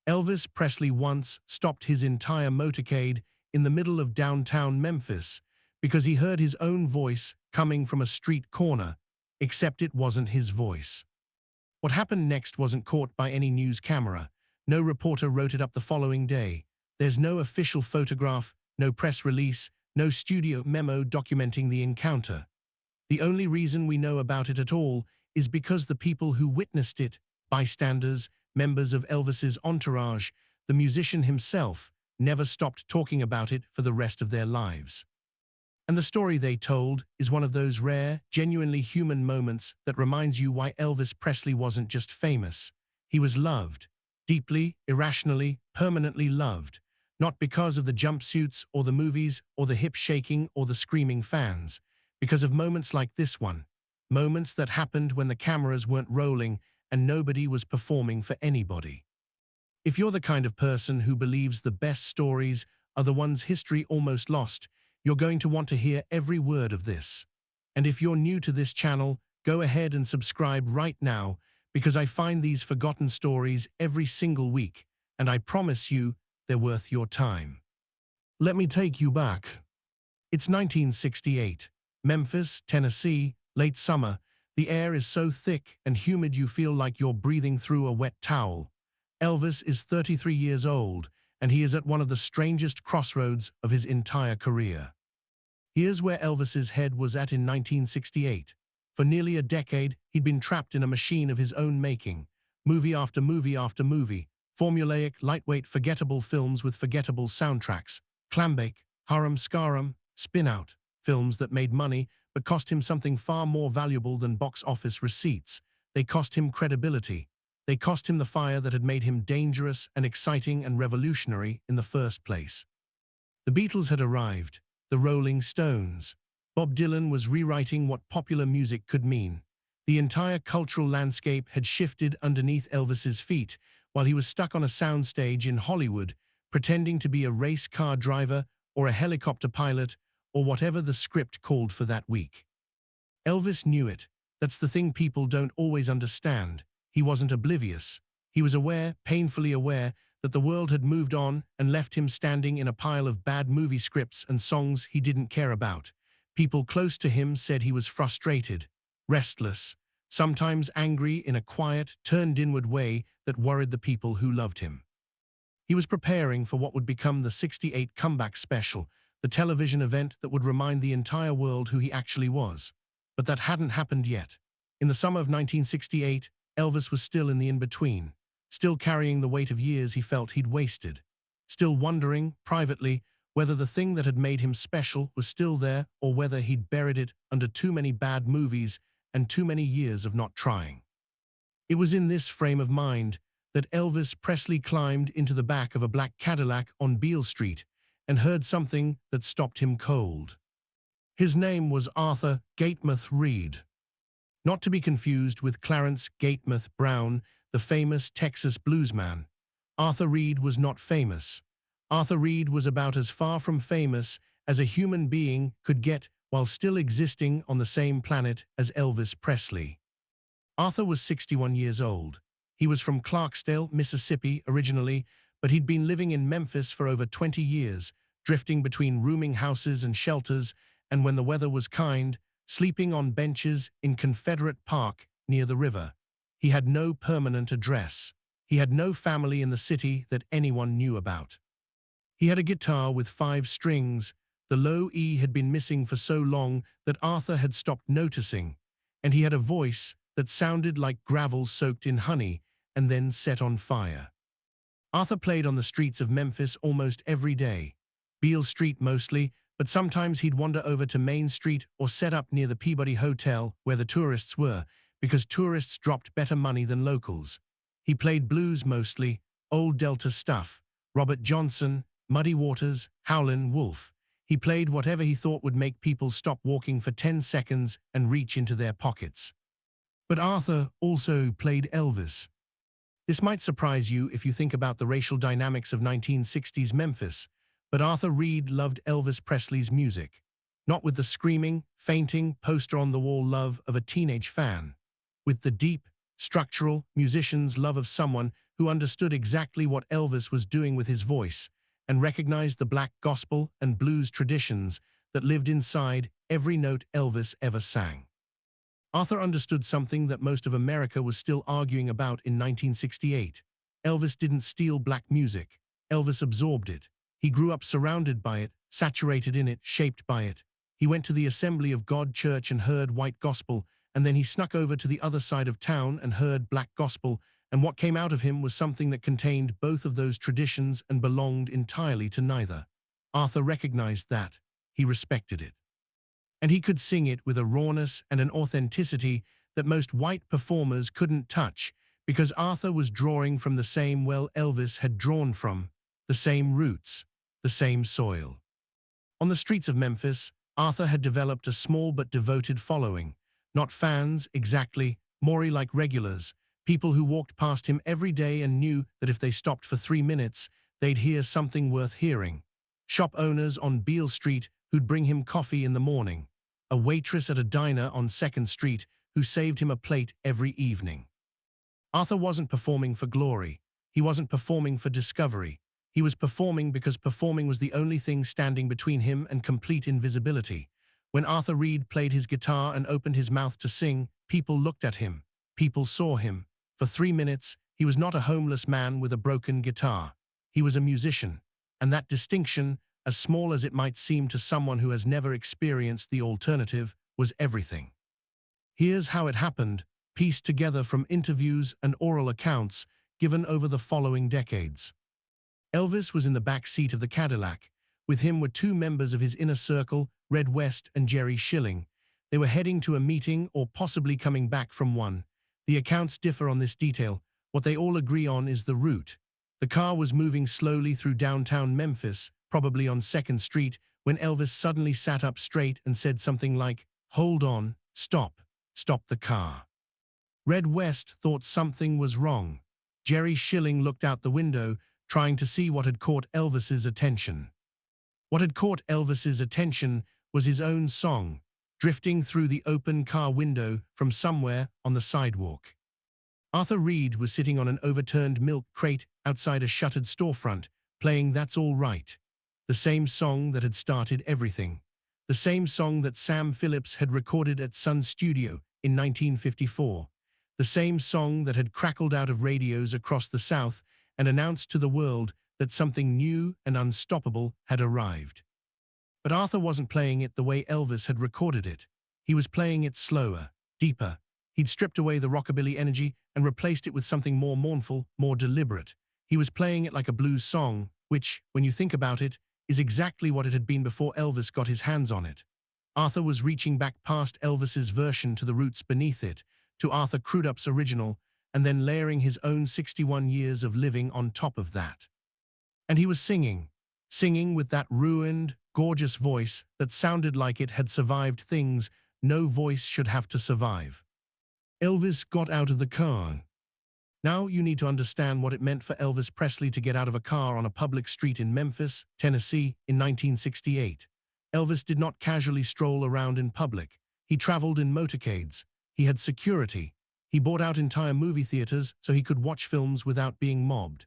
Elvis Presley once stopped his entire motorcade in the middle of downtown Memphis because he heard his own voice coming from a street corner, except it wasn't his voice. What happened next wasn't caught by any news camera. No reporter wrote it up the following day. There's no official photograph, no press release, no studio memo documenting the encounter. The only reason we know about it at all is because the people who witnessed it, bystanders, members of Elvis's entourage, the musician himself, never stopped talking about it for the rest of their lives. And the story they told is one of those rare, genuinely human moments that reminds you why Elvis Presley wasn't just famous. He was loved, deeply, irrationally, permanently loved, not because of the jumpsuits or the movies or the hip-shaking or the screaming fans, because of moments like this one, moments that happened when the cameras weren't rolling and nobody was performing for anybody. If you're the kind of person who believes the best stories are the ones history almost lost, you're going to want to hear every word of this. And if you're new to this channel, go ahead and subscribe right now, because I find these forgotten stories every single week, and I promise you they're worth your time. Let me take you back. It's 1968, Memphis, Tennessee, late summer. The air is so thick and humid you feel like you're breathing through a wet towel. Elvis is 33 years old, and he is at one of the strangest crossroads of his entire career. Here's where Elvis's head was at in 1968. For nearly a decade, he'd been trapped in a machine of his own making. Movie after movie after movie, formulaic, lightweight, forgettable films with forgettable soundtracks. Clambake, Harum Scarum, Spin Out, films that made money but cost him something far more valuable than box office receipts. They cost him credibility. They cost him the fire that had made him dangerous and exciting and revolutionary in the first place. The Beatles had arrived, the Rolling Stones. Bob Dylan was rewriting what popular music could mean. The entire cultural landscape had shifted underneath Elvis's feet while he was stuck on a soundstage in Hollywood, pretending to be a race car driver or a helicopter pilot or whatever the script called for that week. Elvis knew it. That's the thing people don't always understand. He wasn't oblivious. He was aware, painfully aware, that the world had moved on and left him standing in a pile of bad movie scripts and songs he didn't care about. People close to him said he was frustrated, restless, sometimes angry in a quiet, turned-inward way that worried the people who loved him. He was preparing for what would become the '68 comeback special, the television event that would remind the entire world who he actually was. But that hadn't happened yet. In the summer of 1968, Elvis was still in the in-between, still carrying the weight of years he felt he'd wasted, still wondering, privately, whether the thing that had made him special was still there or whether he'd buried it under too many bad movies and too many years of not trying. It was in this frame of mind that Elvis Presley climbed into the back of a black Cadillac on Beale Street and heard something that stopped him cold. His name was Arthur Gatemouth Reed. Not to be confused with Clarence Gatemouth Brown, the famous Texas bluesman. Arthur Reed was not famous. Arthur Reed was about as far from famous as a human being could get while still existing on the same planet as Elvis Presley. Arthur was 61 years old. He was from Clarksdale, Mississippi originally, but he'd been living in Memphis for over 20 years, drifting between rooming houses and shelters, and when the weather was kind, sleeping on benches in Confederate Park near the river. He had no permanent address. He had no family in the city that anyone knew about. He had a guitar with 5 strings. The low E had been missing for so long that Arthur had stopped noticing, and he had a voice that sounded like gravel soaked in honey and then set on fire. Arthur played on the streets of Memphis almost every day. Beale Street mostly, but sometimes he'd wander over to Main Street or set up near the Peabody Hotel where the tourists were, because tourists dropped better money than locals. He played blues mostly, old Delta stuff, Robert Johnson, Muddy Waters, Howlin' Wolf. He played whatever he thought would make people stop walking for 10 seconds and reach into their pockets. But Arthur also played Elvis. This might surprise you if you think about the racial dynamics of 1960s Memphis, but Arthur Reed loved Elvis Presley's music, not with the screaming, fainting, poster-on-the-wall love of a teenage fan, with the deep, structural musician's love of someone who understood exactly what Elvis was doing with his voice and recognized the black gospel and blues traditions that lived inside every note Elvis ever sang. Arthur understood something that most of America was still arguing about in 1968. Elvis didn't steal black music. Elvis absorbed it. He grew up surrounded by it, saturated in it, shaped by it. He went to the Assembly of God church and heard white gospel, and then he snuck over to the other side of town and heard black gospel, and what came out of him was something that contained both of those traditions and belonged entirely to neither. Arthur recognized that. He respected it. And he could sing it with a rawness and an authenticity that most white performers couldn't touch, because Arthur was drawing from the same well Elvis had drawn from, the same roots, the same soil. On the streets of Memphis, Arthur had developed a small but devoted following. Not fans, exactly, more like regulars, people who walked past him every day and knew that if they stopped for 3 minutes, they'd hear something worth hearing. Shop owners on Beale Street who'd bring him coffee in the morning. A waitress at a diner on 2nd Street who saved him a plate every evening. Arthur wasn't performing for glory. He wasn't performing for discovery. He was performing because performing was the only thing standing between him and complete invisibility. When Arthur Reed played his guitar and opened his mouth to sing, people looked at him. People saw him. For 3 minutes, he was not a homeless man with a broken guitar. He was a musician. And that distinction, as small as it might seem to someone who has never experienced the alternative, was everything. Here's how it happened, pieced together from interviews and oral accounts given over the following decades. Elvis was in the back seat of the Cadillac. With him were 2 members of his inner circle, Red West and Jerry Schilling. They were heading to a meeting or possibly coming back from one. The accounts differ on this detail. What they all agree on is the route. The car was moving slowly through downtown Memphis, probably on 2nd Street, when Elvis suddenly sat up straight and said something like, "Hold on, stop the car." Red West thought something was wrong. Jerry Schilling looked out the window, trying to see what had caught Elvis's attention. What had caught Elvis's attention was his own song, drifting through the open car window from somewhere on the sidewalk. Arthur Reed was sitting on an overturned milk crate outside a shuttered storefront, playing "That's All Right," the same song that had started everything, the same song that Sam Phillips had recorded at Sun Studio in 1954, the same song that had crackled out of radios across the South and announced to the world that something new and unstoppable had arrived. But Arthur wasn't playing it the way Elvis had recorded it. He was playing it slower, deeper. He'd stripped away the rockabilly energy and replaced it with something more mournful, more deliberate. He was playing it like a blues song, which, when you think about it, is exactly what it had been before Elvis got his hands on it. Arthur was reaching back past Elvis's version to the roots beneath it, to Arthur Crudup's original, and then layering his own 61 years of living on top of that. And he was singing with that ruined, gorgeous voice that sounded like it had survived things no voice should have to survive. Elvis got out of the car. Now you need to understand what it meant for Elvis Presley to get out of a car on a public street in Memphis, Tennessee, in 1968. Elvis did not casually stroll around in public. He traveled in motorcades. He had security. He bought out entire movie theaters so he could watch films without being mobbed.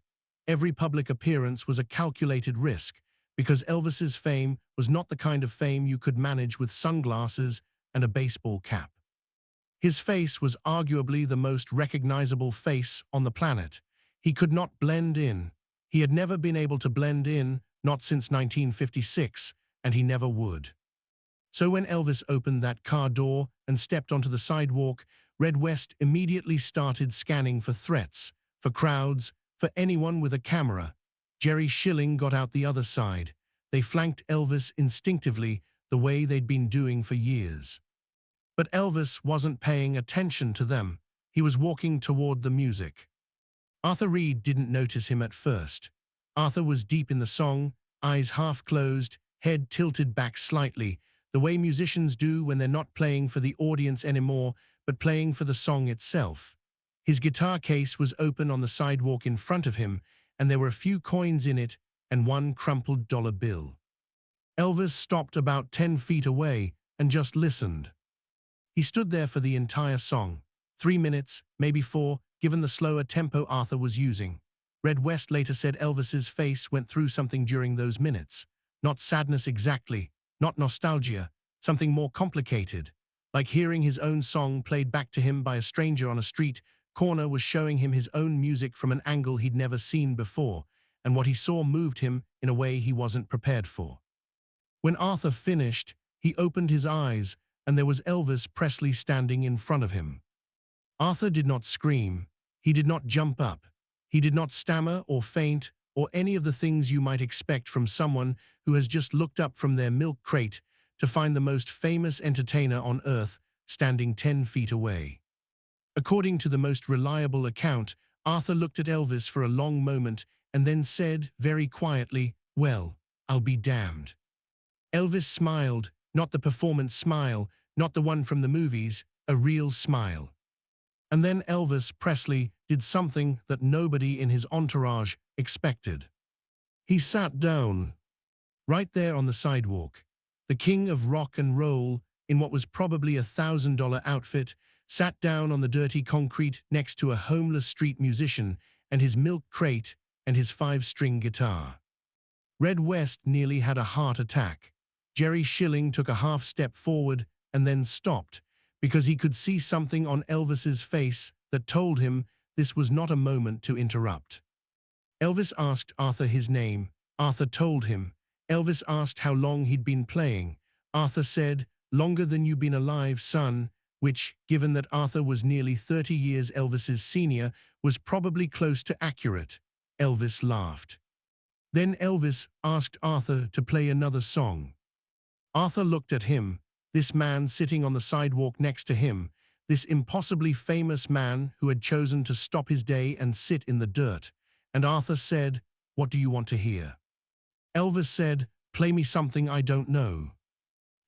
Every public appearance was a calculated risk, because Elvis's fame was not the kind of fame you could manage with sunglasses and a baseball cap. His face was arguably the most recognizable face on the planet. He could not blend in. He had never been able to blend in, not since 1956, and he never would. So when Elvis opened that car door and stepped onto the sidewalk, Red West immediately started scanning for threats, for crowds, for anyone with a camera. Jerry Schilling got out the other side. They flanked Elvis instinctively, the way they'd been doing for years. But Elvis wasn't paying attention to them. He was walking toward the music. Arthur Reed didn't notice him at first. Arthur was deep in the song, eyes half closed, head tilted back slightly, the way musicians do when they're not playing for the audience anymore, but playing for the song itself. His guitar case was open on the sidewalk in front of him, and there were a few coins in it and one crumpled dollar bill. Elvis stopped about 10 feet away and just listened. He stood there for the entire song, 3 minutes, maybe 4, given the slower tempo Arthur was using. Red West later said Elvis's face went through something during those minutes. Not sadness exactly, not nostalgia, something more complicated. Like hearing his own song played back to him by a stranger on a street corner was showing him his own music from an angle he'd never seen before, and what he saw moved him in a way he wasn't prepared for. When Arthur finished, he opened his eyes, and there was Elvis Presley standing in front of him. Arthur did not scream. He did not jump up. He did not stammer or faint or any of the things you might expect from someone who has just looked up from their milk crate to find the most famous entertainer on earth standing 10 feet away. According to the most reliable account, Arthur looked at Elvis for a long moment and then said very quietly, "Well, I'll be damned." Elvis smiled, not the performance smile, not the one from the movies, a real smile. And then Elvis Presley did something that nobody in his entourage expected. He sat down, right there on the sidewalk. The king of rock and roll, in what was probably a $1,000 outfit, sat down on the dirty concrete next to a homeless street musician and his milk crate and his 5-string guitar. Red West nearly had a heart attack. Jerry Schilling took a half step forward and then stopped, because he could see something on Elvis's face that told him this was not a moment to interrupt. Elvis asked Arthur his name. Arthur told him. Elvis asked how long he'd been playing. Arthur said, "Longer than you've been alive, son," which, given that Arthur was nearly 30 years Elvis's senior, was probably close to accurate. Elvis laughed. Then Elvis asked Arthur to play another song. Arthur looked at him, this man sitting on the sidewalk next to him, this impossibly famous man who had chosen to stop his day and sit in the dirt, and Arthur said, "What do you want to hear?" Elvis said, "Play me something I don't know."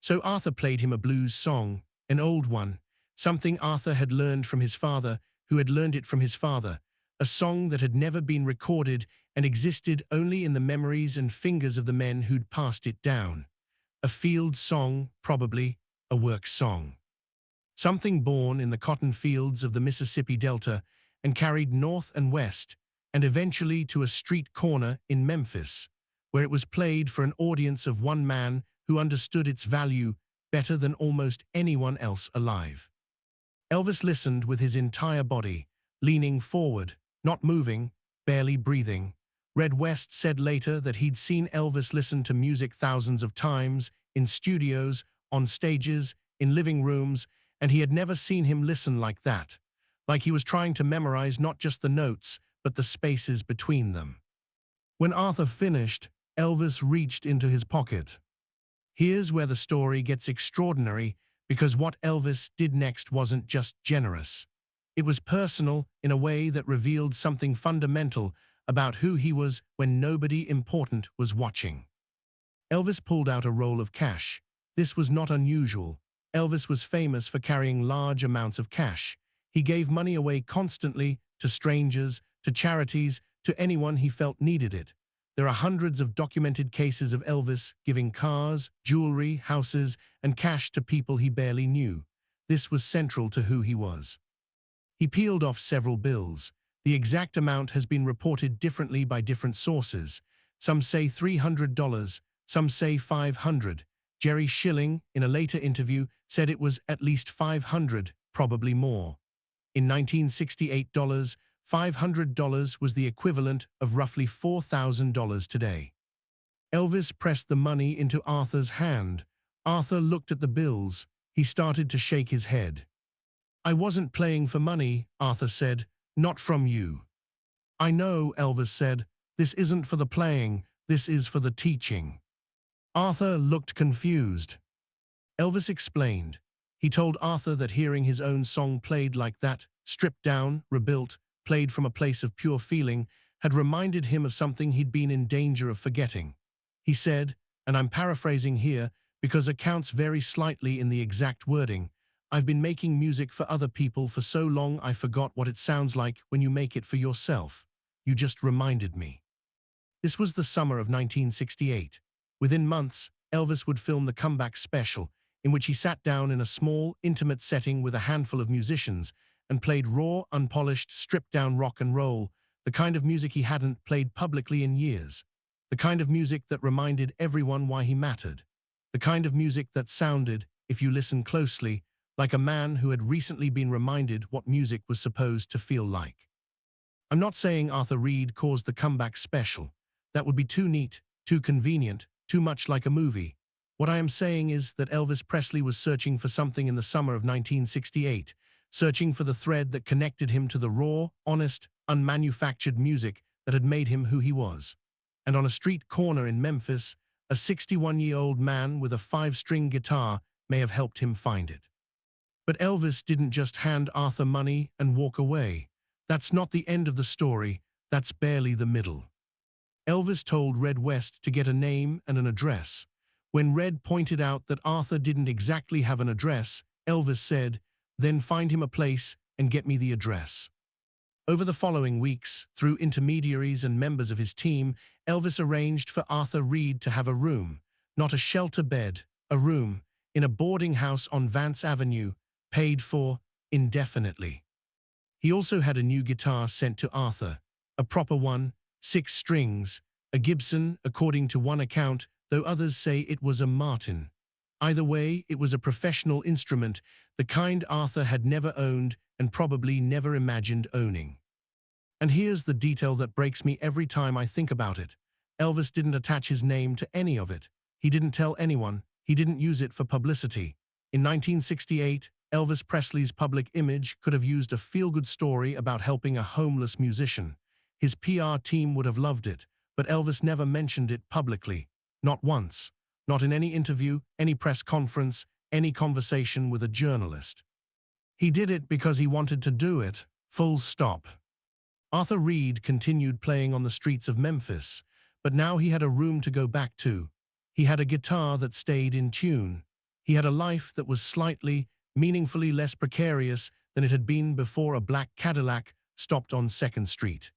So Arthur played him a blues song, an old one, something Arthur had learned from his father, who had learned it from his father, a song that had never been recorded and existed only in the memories and fingers of the men who'd passed it down. A field song, probably, a work song. Something born in the cotton fields of the Mississippi Delta and carried north and west, and eventually to a street corner in Memphis, where it was played for an audience of one man who understood its value better than almost anyone else alive. Elvis listened with his entire body, leaning forward, not moving, barely breathing. Red West said later that he'd seen Elvis listen to music thousands of times, in studios, on stages, in living rooms, and he had never seen him listen like that, like he was trying to memorize not just the notes, but the spaces between them. When Arthur finished, Elvis reached into his pocket. Here's where the story gets extraordinary, because what Elvis did next wasn't just generous. It was personal in a way that revealed something fundamental about who he was when nobody important was watching. Elvis pulled out a roll of cash. This was not unusual. Elvis was famous for carrying large amounts of cash. He gave money away constantly to strangers, to charities, to anyone he felt needed it. There are hundreds of documented cases of Elvis giving cars, jewelry, houses, and cash to people he barely knew. This was central to who he was. He peeled off several bills. The exact amount has been reported differently by different sources. Some say $300, some say $500. Jerry Schilling, in a later interview, said it was at least $500, probably more. In 1968, $500 was the equivalent of roughly $4,000 today. Elvis pressed the money into Arthur's hand. Arthur looked at the bills. He started to shake his head. "I wasn't playing for money," Arthur said. "Not from you." "I know," Elvis said. "This isn't for the playing, this is for the teaching." Arthur looked confused. Elvis explained. He told Arthur that hearing his own song played like that, stripped down, rebuilt, played from a place of pure feeling, had reminded him of something he'd been in danger of forgetting. He said, and I'm paraphrasing here because accounts vary slightly in the exact wording, "I've been making music for other people for so long I forgot what it sounds like when you make it for yourself. You just reminded me." This was the summer of 1968. Within months, Elvis would film the comeback special, in which he sat down in a small, intimate setting with a handful of musicians and played raw, unpolished, stripped-down rock and roll, the kind of music he hadn't played publicly in years, the kind of music that reminded everyone why he mattered, the kind of music that sounded, if you listen closely, like a man who had recently been reminded what music was supposed to feel like. I'm not saying Arthur Reed caused the comeback special. That would be too neat, too convenient, too much like a movie. What I am saying is that Elvis Presley was searching for something in the summer of 1968, searching for the thread that connected him to the raw, honest, unmanufactured music that had made him who he was. And on a street corner in Memphis, a 61-year-old man with a 5-string guitar may have helped him find it. But Elvis didn't just hand Arthur money and walk away. That's not the end of the story, that's barely the middle. Elvis told Red West to get a name and an address. When Red pointed out that Arthur didn't exactly have an address, Elvis said, "Then find him a place and get me the address." Over the following weeks, through intermediaries and members of his team, Elvis arranged for Arthur Reed to have a room, not a shelter bed, a room, in a boarding house on Vance Avenue, paid for indefinitely. He also had a new guitar sent to Arthur, a proper one, 6 strings, a Gibson, according to one account, though others say it was a Martin. Either way, it was a professional instrument, the kind Arthur had never owned and probably never imagined owning. And here's the detail that breaks me every time I think about it. Elvis didn't attach his name to any of it. He didn't tell anyone. He didn't use it for publicity. In 1968, Elvis Presley's public image could have used a feel-good story about helping a homeless musician. His PR team would have loved it, but Elvis never mentioned it publicly. Not once. Not in any interview, any press conference, any conversation with a journalist. He did it because he wanted to do it. Full stop. Arthur Reed continued playing on the streets of Memphis, but now he had a room to go back to. He had a guitar that stayed in tune. He had a life that was slightly, meaningfully less precarious than it had been before a black Cadillac stopped on 2nd Street.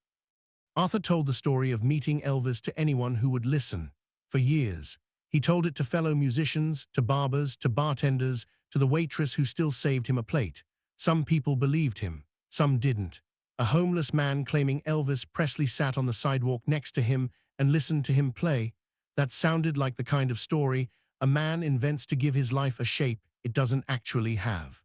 Arthur told the story of meeting Elvis to anyone who would listen. For years, he told it to fellow musicians, to barbers, to bartenders, to the waitress who still saved him a plate. Some people believed him, some didn't. A homeless man claiming Elvis Presley sat on the sidewalk next to him and listened to him play. That sounded like the kind of story a man invents to give his life a shape it doesn't actually have.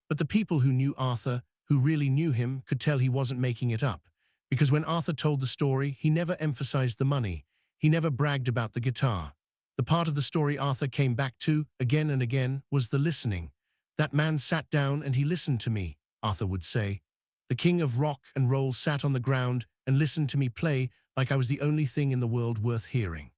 But the people who knew Arthur, who really knew him, could tell he wasn't making it up. Because when Arthur told the story, he never emphasized the money. He never bragged about the guitar. The part of the story Arthur came back to, again and again, was the listening. "That man sat down and he listened to me," Arthur would say. "The king of rock and roll sat on the ground and listened to me play like I was the only thing in the world worth hearing."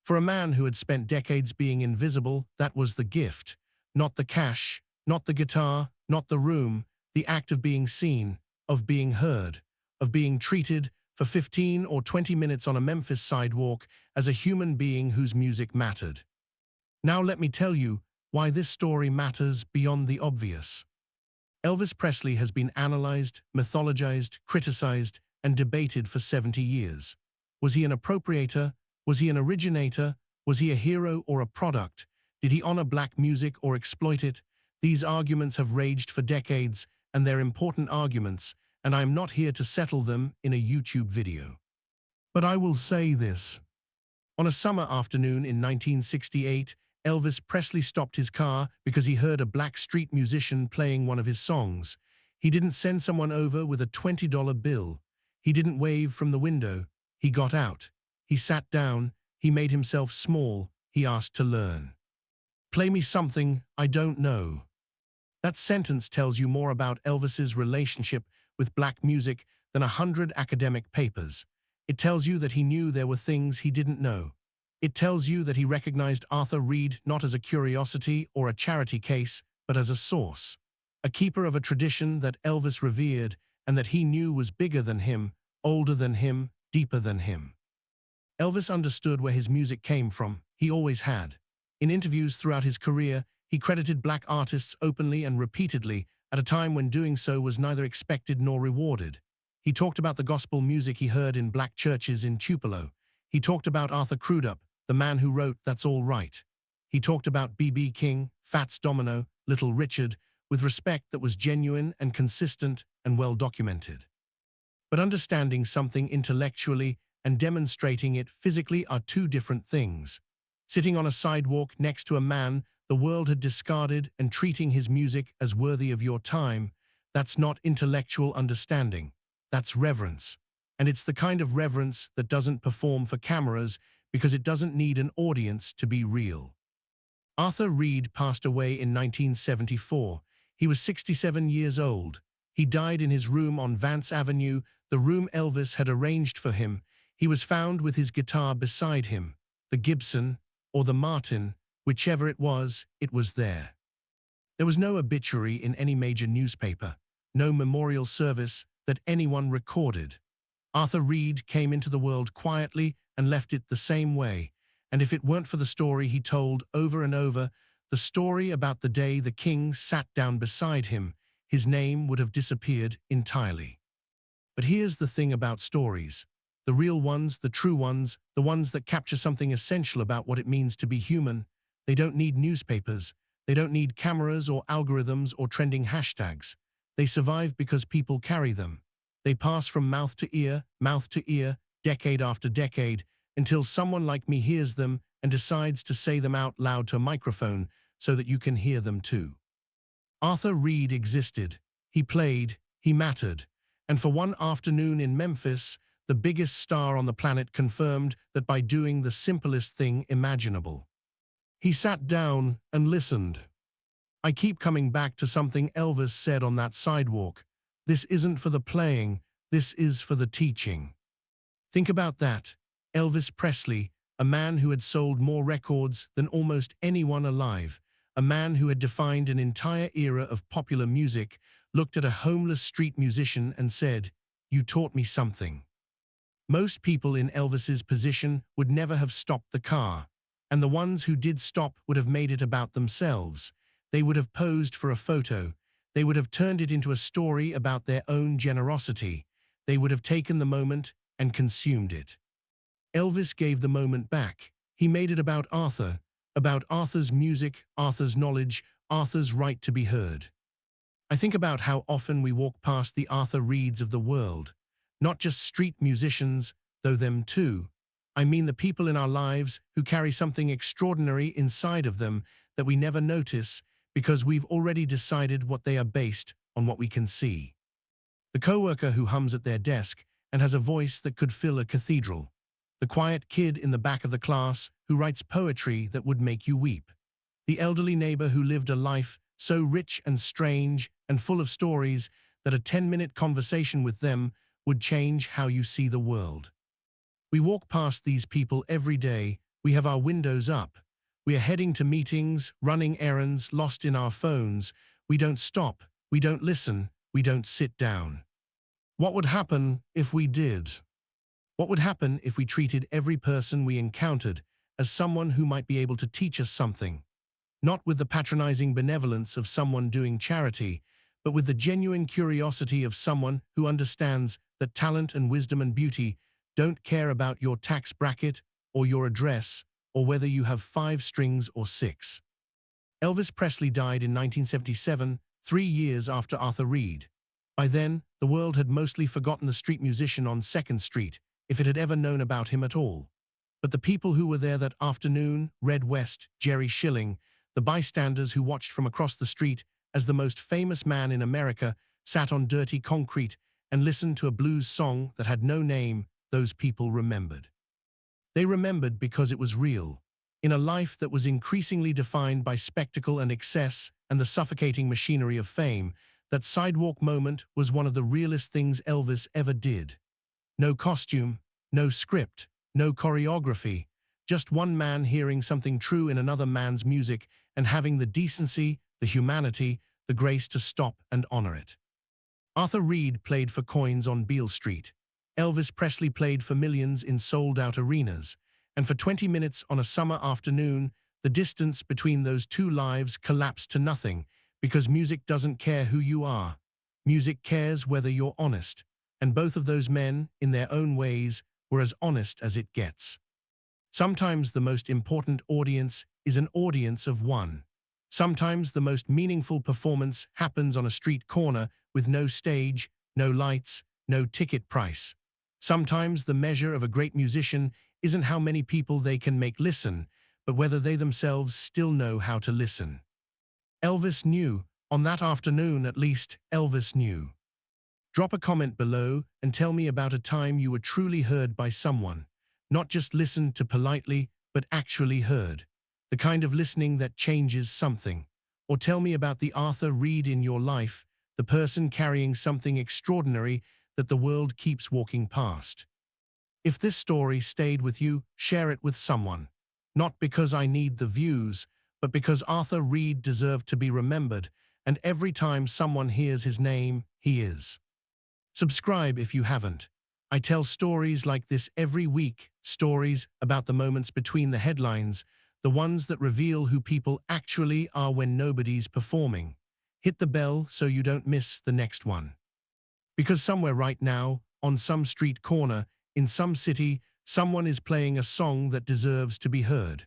For a man who had spent decades being invisible, that was the gift. Not the cash, not the guitar, not the room, the act of being seen, of being heard, of being treated for 15 or 20 minutes on a Memphis sidewalk as a human being whose music mattered. Now let me tell you why this story matters beyond the obvious. Elvis Presley has been analyzed, mythologized, criticized, and debated for 70 years. Was he an appropriator? Was he an originator? Was he a hero or a product? Did he honor black music or exploit it? These arguments have raged for decades, and they're important arguments, and I'm not here to settle them in a YouTube video. But I will say this. On a summer afternoon in 1968, Elvis Presley stopped his car because he heard a black street musician playing one of his songs. He didn't send someone over with a $20 bill. He didn't wave from the window. He got out. He sat down. He made himself small. He asked to learn. "Play me something I don't know." That sentence tells you more about Elvis's relationship with black music than 100 academic papers. It tells you that he knew there were things he didn't know. It tells you that he recognized Arthur Reed not as a curiosity or a charity case, but as a source, a keeper of a tradition that Elvis revered and that he knew was bigger than him, older than him, deeper than him. Elvis understood where his music came from. He always had. In interviews throughout his career, he credited black artists openly and repeatedly at a time when doing so was neither expected nor rewarded. He talked about the gospel music he heard in black churches in Tupelo. He talked about Arthur Crudup, the man who wrote That's All Right. He talked about B.B. King, Fats Domino, Little Richard, with respect that was genuine and consistent and well documented. But understanding something intellectually and demonstrating it physically are two different things. Sitting on a sidewalk next to a man the world had discarded and treating his music as worthy of your time, that's not intellectual understanding. That's reverence. And it's the kind of reverence that doesn't perform for cameras because it doesn't need an audience to be real. Arthur Reed passed away in 1974. He was 67 years old. He died in his room on Vance Avenue, the room Elvis had arranged for him. He was found with his guitar beside him. The Gibson, or the Martin, whichever it was there. There was no obituary in any major newspaper, no memorial service that anyone recorded. Arthur Reed came into the world quietly and left it the same way, and if it weren't for the story he told over and over, the story about the day the king sat down beside him, his name would have disappeared entirely. But here's the thing about stories. The real ones, the true ones, the ones that capture something essential about what it means to be human, they don't need newspapers, they don't need cameras or algorithms or trending hashtags. They survive because people carry them. They pass from mouth to ear, decade after decade, until someone like me hears them and decides to say them out loud to a microphone so that you can hear them too. Arthur Reed existed. He played, he mattered. And for one afternoon in Memphis, the biggest star on the planet confirmed that by doing the simplest thing imaginable. He sat down and listened. I keep coming back to something Elvis said on that sidewalk. This isn't for the playing, this is for the teaching. Think about that. Elvis Presley, a man who had sold more records than almost anyone alive, a man who had defined an entire era of popular music, looked at a homeless street musician and said, "You taught me something." Most people in Elvis's position would never have stopped the car, and the ones who did stop would have made it about themselves. They would have posed for a photo. They would have turned it into a story about their own generosity. They would have taken the moment and consumed it. Elvis gave the moment back. He made it about Arthur's music, Arthur's knowledge, Arthur's right to be heard. I think about how often we walk past the Arthur Reeds of the world. Not just street musicians, though them too. I mean the people in our lives who carry something extraordinary inside of them that we never notice because we've already decided what they are based on what we can see. The coworker who hums at their desk and has a voice that could fill a cathedral. The quiet kid in the back of the class who writes poetry that would make you weep. The elderly neighbor who lived a life so rich and strange and full of stories that a 10-minute conversation with them would change how you see the world. We walk past these people every day. We have our windows up. We are heading to meetings, running errands, lost in our phones. We don't stop. We don't listen. We don't sit down. What would happen if we did? What would happen if we treated every person we encountered as someone who might be able to teach us something? Not with the patronizing benevolence of someone doing charity, but with the genuine curiosity of someone who understands that talent and wisdom and beauty don't care about your tax bracket or your address or whether you have 5 strings or 6. Elvis Presley died in 1977, 3 years after Arthur Reed. By then, the world had mostly forgotten the street musician on 2nd Street, if it had ever known about him at all. But the people who were there that afternoon, Red West, Jerry Schilling, the bystanders who watched from across the street as the most famous man in America sat on dirty concrete and listened to a blues song that had no name, those people remembered. They remembered because it was real. In a life that was increasingly defined by spectacle and excess and the suffocating machinery of fame, that sidewalk moment was one of the realest things Elvis ever did. No costume, no script, no choreography, just one man hearing something true in another man's music and having the decency, the humanity, the grace to stop and honor it. Arthur Reed played for coins on Beale Street. Elvis Presley played for millions in sold-out arenas. And for 20 minutes on a summer afternoon, the distance between those two lives collapsed to nothing because music doesn't care who you are. Music cares whether you're honest. And both of those men, in their own ways, were as honest as it gets. Sometimes the most important audience is an audience of one. Sometimes the most meaningful performance happens on a street corner with no stage, no lights, no ticket price. Sometimes the measure of a great musician isn't how many people they can make listen, but whether they themselves still know how to listen. Elvis knew. On that afternoon, at least, Elvis knew. Drop a comment below and tell me about a time you were truly heard by someone. Not just listened to politely, but actually heard. The kind of listening that changes something. Or tell me about the Arthur Reed in your life, the person carrying something extraordinary that the world keeps walking past. If this story stayed with you, share it with someone. Not because I need the views, but because Arthur Reed deserved to be remembered, and every time someone hears his name, he is. Subscribe if you haven't. I tell stories like this every week, stories about the moments between the headlines, the ones that reveal who people actually are when nobody's performing. Hit the bell so you don't miss the next one. Because somewhere right now, on some street corner, in some city, someone is playing a song that deserves to be heard.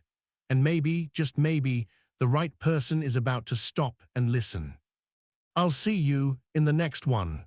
And maybe, just maybe, the right person is about to stop and listen. I'll see you in the next one.